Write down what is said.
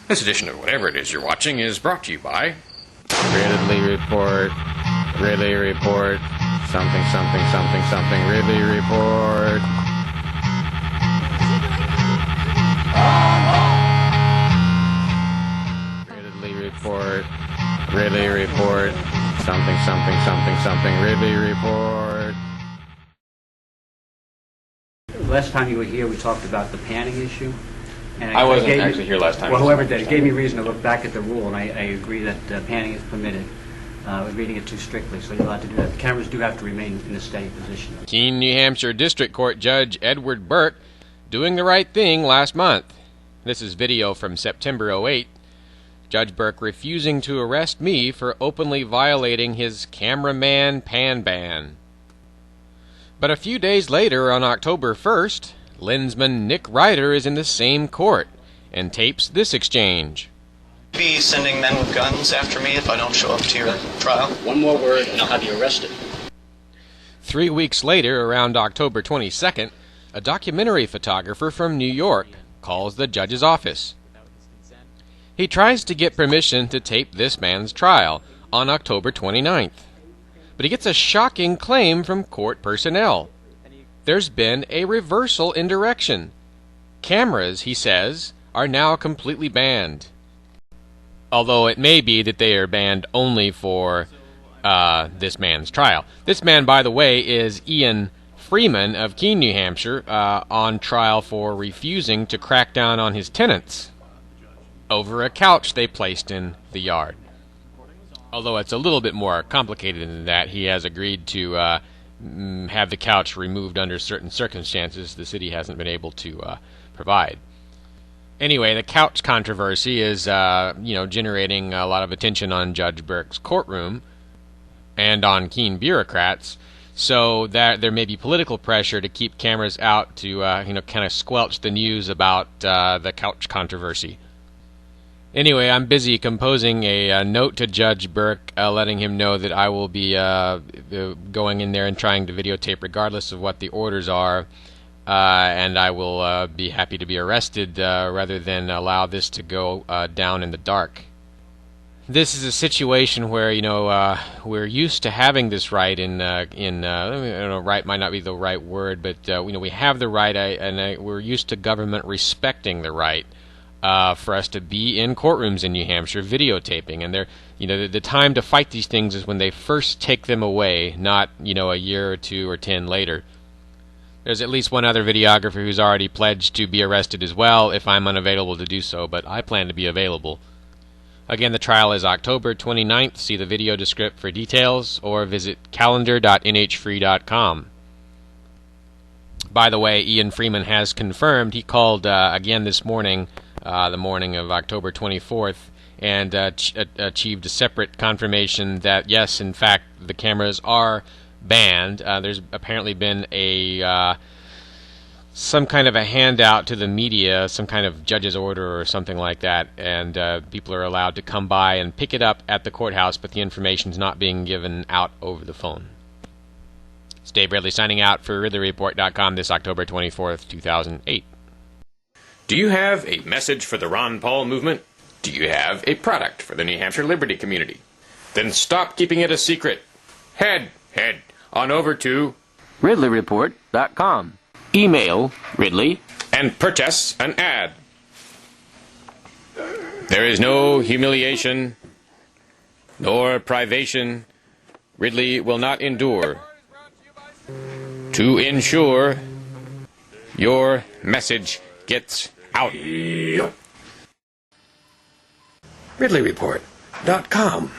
This edition of whatever it is you're watching is brought to you by Ridley Report, Ridley Report, something, something, something, something, Ridley Report. Ridley Report, Ridley Report, something, something, something, something, Ridley Report. Last time you were here, we talked about the panning issue. And I wasn't actually here last time. Well, whoever did, it gave me reason to look back at the rule, and I agree that panning is permitted. We're reading it too strictly, so you're allowed to do that. The cameras do have to remain in a steady position. Keene, New Hampshire District Court Judge Edward Burke doing the right thing last month. This is video from September 08. Judge Burke refusing to arrest me for openly violating his cameraman pan ban. But a few days later, on October 1st, Lensman Nick Ryder is in the same court and tapes this exchange. Be sending men with guns after me if I don't show up to your trial? One more word and I'll have you arrested. 3 weeks later, around October 22nd, a documentary photographer from New York calls the judge's office. He tries to get permission to tape this man's trial on October 29th. But he gets a shocking claim from court personnel. There's been a reversal in direction. Cameras, he says, are now completely banned. Although it may be that they are banned only for this man's trial. This man, by the way, is Ian Freeman of Keene, New Hampshire, on trial for refusing to crack down on his tenants over a couch they placed in the yard. Although it's a little bit more complicated than that, he has agreed to have the couch removed under certain circumstances the city hasn't been able to provide. Anyway, the couch controversy is generating a lot of attention on Judge Burke's courtroom and on Keene bureaucrats, so that there may be political pressure to keep cameras out to kind of squelch the news about the couch controversy. Anyway, I'm busy composing a note to Judge Burke, letting him know that I will be going in there and trying to videotape regardless of what the orders are, and I will be happy to be arrested rather than allow this to go down in the dark. This is a situation where we're used to having this right right might not be the right word, but we have the right, and we're used to government respecting the right. For us to be in courtrooms in New Hampshire videotaping, and the time to fight these things is when they first take them away, not a year or 2 or 10 later. There's at least one other videographer who's already pledged to be arrested as well if I'm unavailable to do so, but I plan to be available. Again, the trial is October 29th. See the video descript for details, or visit calendar.nhfree.com. By the way, Ian Freeman has confirmed. He called again this morning, the morning of October 24th, and achieved a separate confirmation that, yes, in fact, the cameras are banned. There's apparently been some kind of a handout to the media, some kind of judge's order or something like that, and people are allowed to come by and pick it up at the courthouse, but the information's not being given out over the phone. It's Dave Ridley signing out for RidleyReport.com this October 24th, 2008. Do you have a message for the Ron Paul movement? Do you have a product for the New Hampshire Liberty community? Then stop keeping it a secret. Head on over to RidleyReport.com. Email Ridley and purchase an ad. There is no humiliation nor privation Ridley will not endure to ensure your message gets out. RidleyReport.com